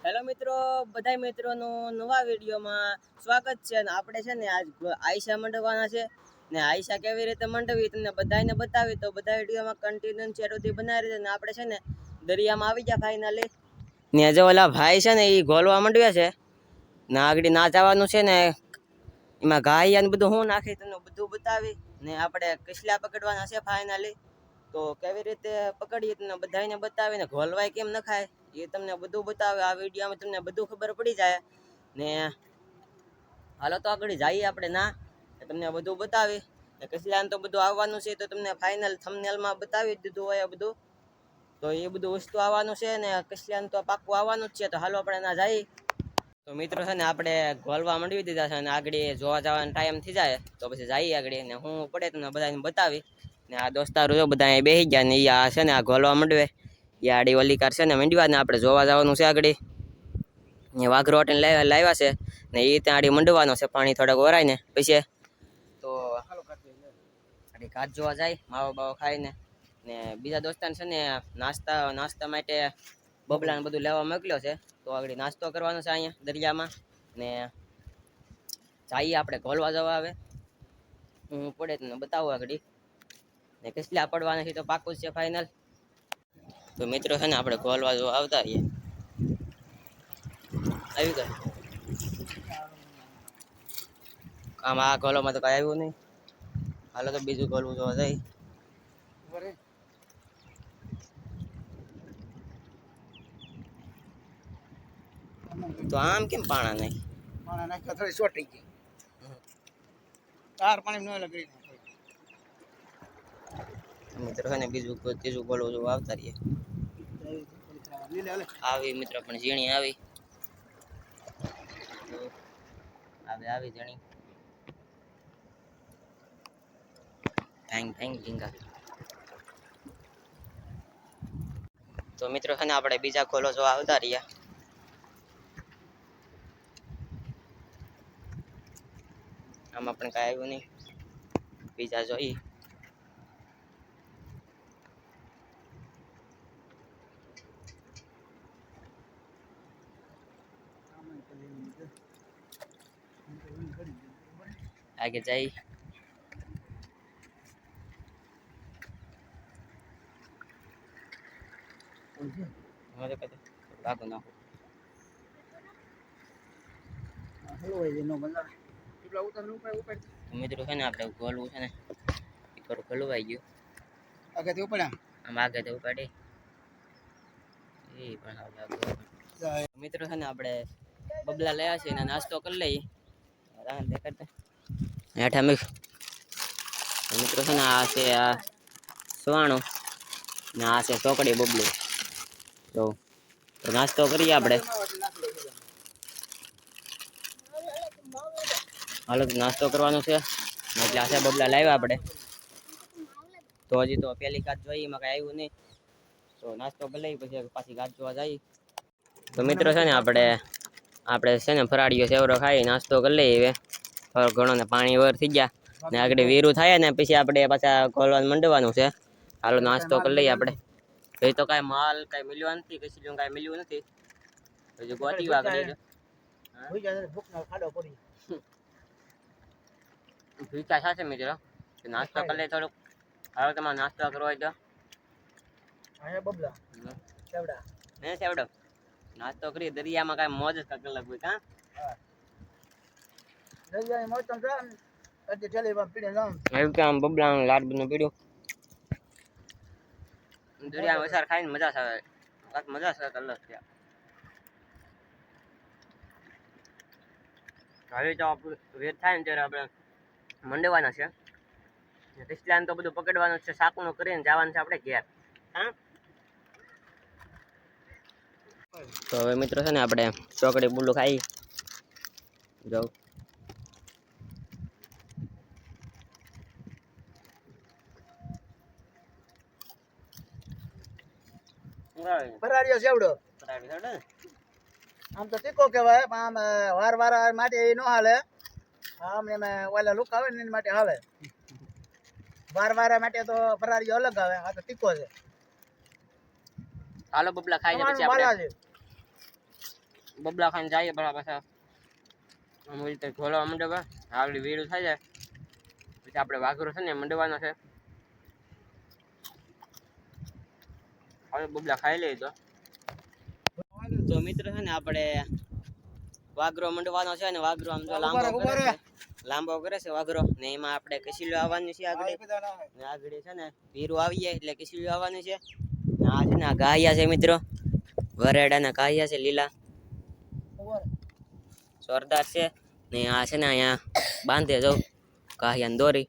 Hello મિત્રો, બધા મિત્રોનું નવા વિડીયોમાં સ્વાગત છે. અને આપણે છે ને આજ આયશા મંડવાના છે ને આયશા કેવી રીતે મંડવી તમને બધાને બતાવી, તો બધા વિડીયોમાં કન્ટિન્યુ ચેરોથી બનાવી છે. ને આપણે છે ને દરિયામાં આવી ગયા ફાઇનલી ને. જો ઓલા ભાઈ છે ને એ ગોલવા મંડવ્યા છે ને આગળ ના જવાનું છે ને, એમાં ગાય ને બધું હું નાખી તમને બધું બતાવી ને. આપણે કસલા પકડવાના છે ફાઇનલી, તો કેવી રીતે પકડીએ તમને બધાને બતાવીને ઘોલવાય કેમ નખાય એ તમને બધું બતાવે. આ વિડીયોમાં તમને બધું ખબર પડી જાય ને. હાલો તો આગળ જઈએ આપણે ના, તમને બધું બતાવી ને. કસલાને તો બધું આવવાનું છે, તો તમને ફાઇનલ થંબનેલમાં બતાવી દીધું હોય બધું, તો એ બધું વસ્તુ આવવાનું છે ને. કસલાને તો પાક્કું આવવાનું જ છે. તો હાલો આપણે ના જઈએ. તો મિત્રો છે ને આપણે ગોલવા મંડવી દીધા છે અને આગળ જોવા જવાનો ટાઈમ થઈ જાય, તો પછી જઈએ આગળ ને. હું પડે તમને બધાને બતાવી ને. આ દોસ્તારો જો બધા બેસી ગયા ને, આ છે ને આ ગોલવા મંડવે એ આડી ઓલી કાર છે ને મંડવા ને. આપણે જોવા જવાનું છે આગળ. વાઘરો લાવ્યા છે ને એ ત્યાં આડી મંડવાનો છે. પાણી થોડાક ઓરાય ને પછી તો ઘાટ જોવા જાય, માવો બાવો ખાઈને. ને બીજા દોસ્તાને છે ને નાસ્તા માટે બબલા ને બધું લેવા મોકલ્યો છે. તો આગળ નાસ્તો કરવાનો છે અહીંયા દરિયામાં ને. જઈએ આપણે ઘોલવા જવા. આવે હું પડે તમને બતાવું આગળ ને. કસલા પડવાના છે તો પાકું જ છે ફાઇનલ. તો મિત્રો છે ને આપણે ઘોલવા જવા આવતા રહીએ. આવી ગયા આમ આ ઘોલોમાં તો કઈ આવ્યું નહીં. હાલો તો બીજું ઘોલવું જોવા જાય. તો આમ કેમ પાણા નહીં? પાણા નાખ્યા થોડી શોર્ટ થઈ ગઈ. તાર પાણી ન લગડી મિત્રો છે ને બીજું ત્રીજું ઘોલવું જોવા આવતા રહીએ. આવી મિત્રો પણ ઝીણી આવી આવી ઝીણી ઢીંગા. તો મિત્રો છે ને આપણે બીજા ખોલો જોવા આવતા રહ્યા. આમાં પણ કઈ આવ્યું નહીં. બીજા જોઈ. આગે જઈ. મિત્રો છે ને આપણે ગોલવું છે ને એ થોડું ખોલવાઈ ગયું. આગળ ઉપડ્યા આમ આગળ ઉપાડી એ પણ. મિત્રો છે ને આપણે બબલા લયા છે ને નાસ્તો કરી લઈએ. હેઠા મિત્રો છે ને આ છે આ સુવાણું ને આ છે ચોકડી બબલું. તો નાસ્તો કરીએ આપણે. હાલો નાસ્તો કરવાનો છે એટલે આ છે બબલા લાવ્યા આપણે. તો હજી તો પેલી ઘાટ જોઈ એમાં કઈ આવ્યું નહીં, તો નાસ્તો કરી લઈએ પછી પાછી ઘાટ જોવા જઈએ. તો મિત્રો છે ને આપણે છે ને ફરાળીઓ સેવરો ખાઈ નાસ્તો કરી લઈએ. હવે થોડો ઘણો ને પાણી વર થઈ ગયા ને આગળ વીરું થાય ને પછી આપણે પાછા ખોલવાનું મંડવાનું છે. હાલો નાસ્તો કરી લઈએ આપણે. એ તો કાંઈ માલ કાંઈ મિલ્યો નથી, કશું કાંઈ મિલ્યું નથી. હજુ ગોતી આગળ ભીખા સાથે મિત્રો નાસ્તો કરી લે થોડુંક. હવે તમારે નાસ્તો કરવો હોય તો સેવડો નાસ્તો કરી. દરિયામાં કાંઈ મોજ જ કાંઈક અલગ હોય. આમ બબલા લાડ બધું પીડ્યું દરિયા વસાર ખાઈને મજા આવે. મજા છે અલગ છે. હવે તો વેટ થાય ને ત્યારે આપણે મંડવાના છે. રિસ્લાન તો બધું પકડવાનું છે, શાકનું કરીને જવાનું છે આપણે ઘેર. તો હવે મિત્રો છે ને આપણે ચોકડી બુલ્લું ખાઈ જાઉં. ફરાળીઓ સેવડો આમ તો તીખો કહેવાય, પણ આમ વાર માટે એ ન હાલે. આમ એમાં ઓલા લુક આવે ને એના માટે હાલે. વાર માટે તો ફરાળીઓ અલગ આવે. આ તો તીખો છે. હાલો બબલા ખાઈ જાય પછી આપણે બબલા ખાઈને જઈએ બરાબર પાછા આમ રીતે ખોલવા મંડવા આગળ વીડું થઈ જાય પછી આપણે વાઘરો છે ને મંડવાનો છે હવે બબલા ખાઈ લઈએ તો મિત્ર છે ને આપણે વાઘરો મંડવાનો છે ને વાઘરો આમ તો લાંબો કરે છે વાઘરો ને એમાં આપણે કસીલું આવવાનું છે આગળ ને આગળ છે ને ભીરું આવીએ એટલે કસીલું આવવાનું છે ને આ છે ને આ ગાયા છે મિત્રો વરેડાના ગાયા છે લીલા જોરદાર છે ને આ છે ને અહીંયા બાંધે જાવ ગાયાને દોરી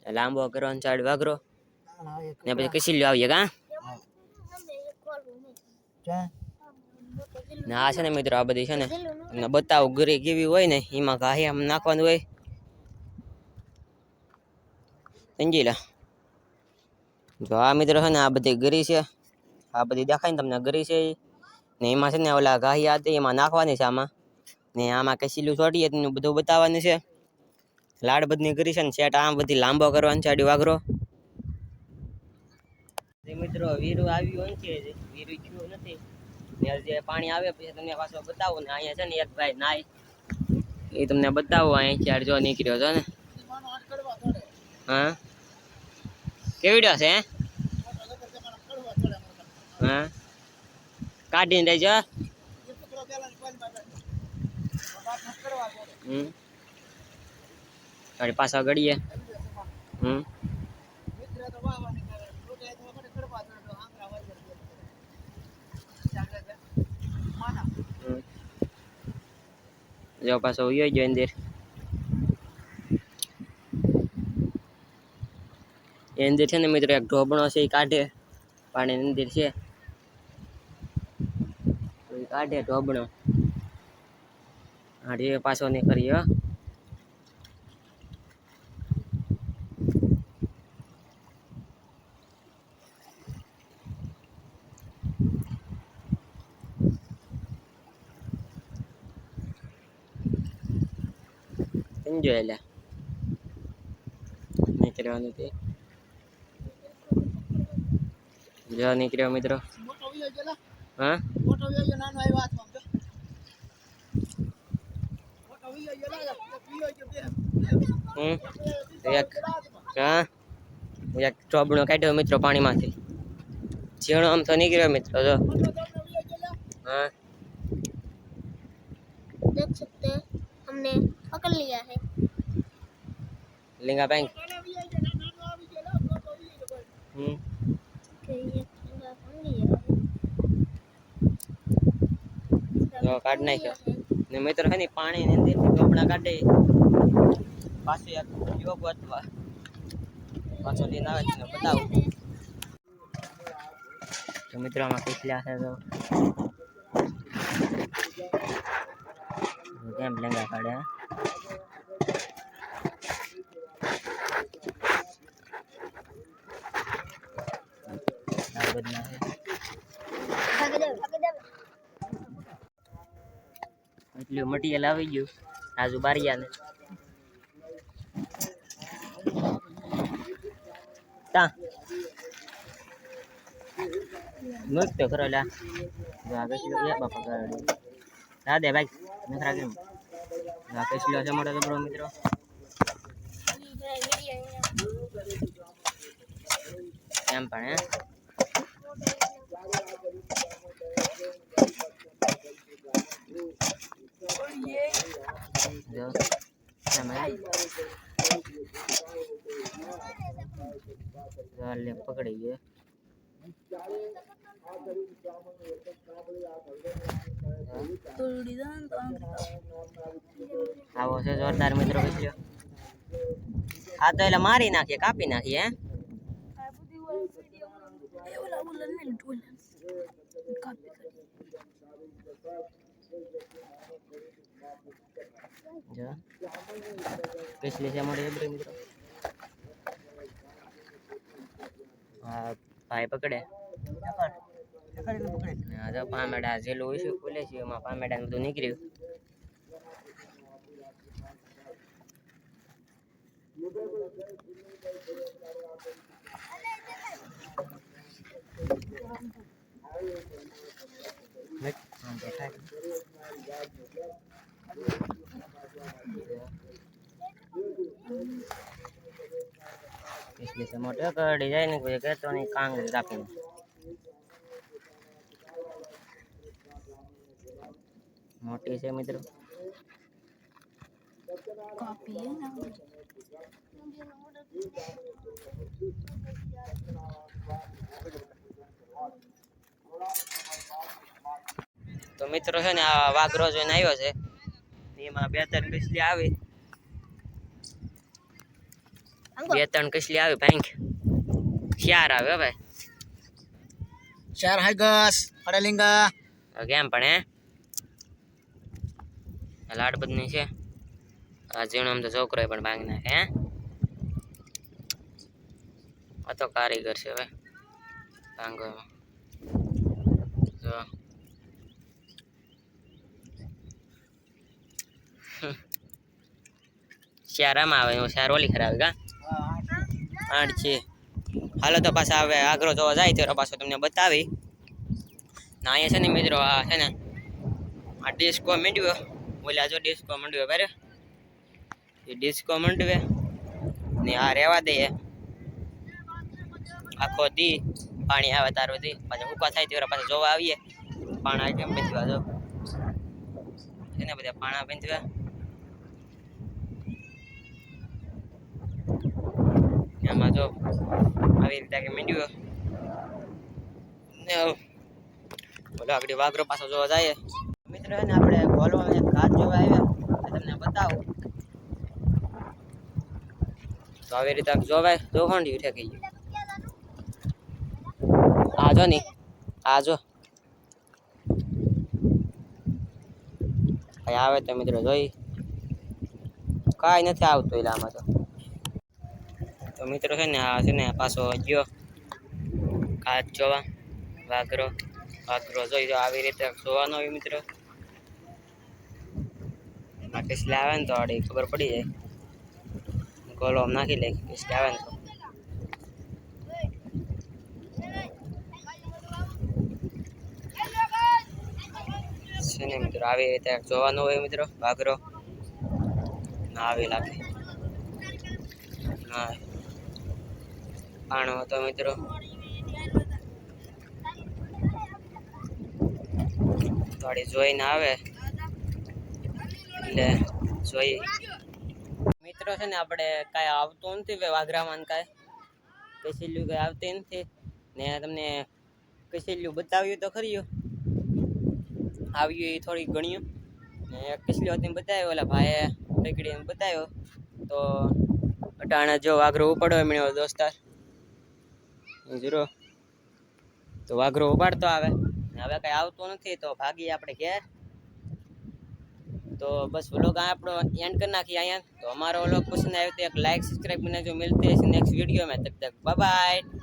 લાંબો કરવાનો ચાડ વાઘરો ને પછી કસીલું આવીએ કા ને આ છે ને મિત્રો આ બધી છે ને તમને બતાવું ગરી કેવી હોય ને એમાં ગાહી નાખવાનું હોય સમજીલા જો આ મિત્રો છે ને આ બધી ગરી છે આ બધી દેખાય ને તમને ગરી છે ને એમાં છે ને ઓલા ગાહી હતી એમાં નાખવાની છે આમાં ને આમાં કસીલું છોડીએ તેનું બધું બતાવવાનું છે લાડ બધની ગરી છે ને સેટ આમ બધી લાંબો કરવાનો છે આડી વાઘરો મિત્રો વીરું આવ્યું નથી વીરું થયું નથી જે પાણી આવે પછી તમને પાછો બતાવું ને અહીંયા છે ને એક ભાઈ નાય એ તમને બતાવો અહીં ચાર જો નીકળ્યો છો ને હા કેવડ્યો છે હા કાઢીને રહેજો પાછા ગળીએ જો પાછો ઉયો ગયો અંદર એ અંદર છે ને મિત્રો એક ઢોબણો છે એ કાઢે પાણી અંદર છે કાઢે ઢોબણો હાડી પાછો નહીં કરી સમજો એટલે નીકળવાનું તે જો નીકળ્યો મિત્રો હા એક હા એક ચોબડો કાઢ્યો મિત્રો પાણીમાંથી ઝીણો આમ તો નીકળ્યો મિત્રો જો हाँ देख सकते हैं हमने पकड़ लिया है लिंगा बैंक कि ये लिंगा पकड़ लिया जो काट नाख्यो ने मित्र है ની પાણી ની અંદર ચોબડા કાઢે પાછો એક યોગ અથવા પાછો લઈને આવે છે બતાવું તો મિત્રો આમાં કેટલા છે તો કેમ લેંગા કાઢે આ બધા છે એટલું મટીરિયલ આવી ગયું આજુ બારિયાને તા મસ્ત કરો લા જો આગળ લો એ બાપા ગાડી રા દે ભાઈ નખરા કેમ આગળ લો છે મોટો બરો મિત્રો એમ પણ હે જો ले पकड़ी गए આવો છે જોરદાર મિત્રો કીધું આ તો એટલે મારી નાખીએ કાપી નાખીએ હે જો पिछले से मोटे बड़े मित्रों भाई पकड़े आज पामेड़ा जेलो इशू खुले छे एमां पामेड़ा ने બધું નીકળ્યું આમ દેખાય इसलिए से मोटे का डिजाइन को कहते तो नहीं कांग રાખીને મોટી છે મિત્રો कॉपी है ना તો મિત્રો છે ને આ વાઘરો જોઈને આવ્યો છે એમાં બે ત્રણ કસલી આવી ભાઈ ચાર આવે ભાઈ ચાર હાઈ ગસ અડલિંગા કેમ પણ હે લાડ બદની છે આ જીણો આમ તો છોકરો પણ ભાંગી નાખે હે આ તો કારીગર છે ભાઈ ભાંગવામાં જો શિયાળામાં આવે શાર ઓલી ખરાબ કા 8 છે હાલો તો પાછા હવે આગ્રો જોવા જાય ત્યારે પાછો તમને બતાવી ના અહીંયા છે ને મિત્રો આ છે ને આ ડિસ્કો મંડ્યો ઓલા જો ડિસ્કો મંડ્યો બરે એ ડિસ્કો મંડવે ને આ રહેવા દે આખો દી પાણી આવે તારો દી પાછા ઉકા થાય ત્યારે પાછા જોવા આવીએ પાણા કેમ પીંધવા જો છે ને બધા પાણા પીંધવા એમાં જો આવી રીતે કે મીંડ્યો ને બોલો આગળ વાઘરો પાછો જોવા જાય મિત્રો છે ને આપણે ગોલવામાં એક ઘાટ જોવા આવ્યા તમને બતાવું તો આવી રીતે જોવાય જો હોંડી ઉઠે ગઈ આ જો ની આ જો કઈ આવે તો મિત્રો જોઈ કાંઈ નથી આવતું એટલે આમાં તો મિત્રો છે ને આ છે ને પાછો ગયો ઘાટ જોવા વાઘરો જોઈ તો આવી રીતે જોવાનો હોય મિત્રો આ કિસલે આવે ને તો આડી ખબર પડી જાય ગોલો નાખી લે કિસલે આવે ને તો છે ને મિત્રો આવી રીતે જોવાનો હોય મિત્રો વાઘરો ના આવી લાગે હા પાણો હતો મિત્રો થોડી જોઈને આવે એટલે જોઈ મિત્રો છે ને આપણે કાંઈ આવતું નથી વાઘરામાં કાંઈ કસેલ્યું કાંઈ આવતી નથી ને તમને કસેલ્યું બતાવ્યું તો ખરી આવ્યું એ થોડી ગણ્યું ને કસલ્યો હતી બતાવ્યો ઓલા ભાઈએ પકડીને બતાવ્યો તો અટાણે જો વાઘરો ઉપાડવા મળ્યો દોસ્તાર જરો તો વાઘરો ઉપાડતો આવે હવે કઈ આવતું નથી તો ભાગી આપણે ઘેર તો બસ વ્લોગ આપણો એન્ડ કરી નાખીએ અહીંયા તો અમારો વ્લોગ પસંદ આવ્યો તો એક લાઈક સબસ્ક્રાइब बनाओ जो मिलते हैं नेक्स्ट वीडियो में तब तक बाय बाय।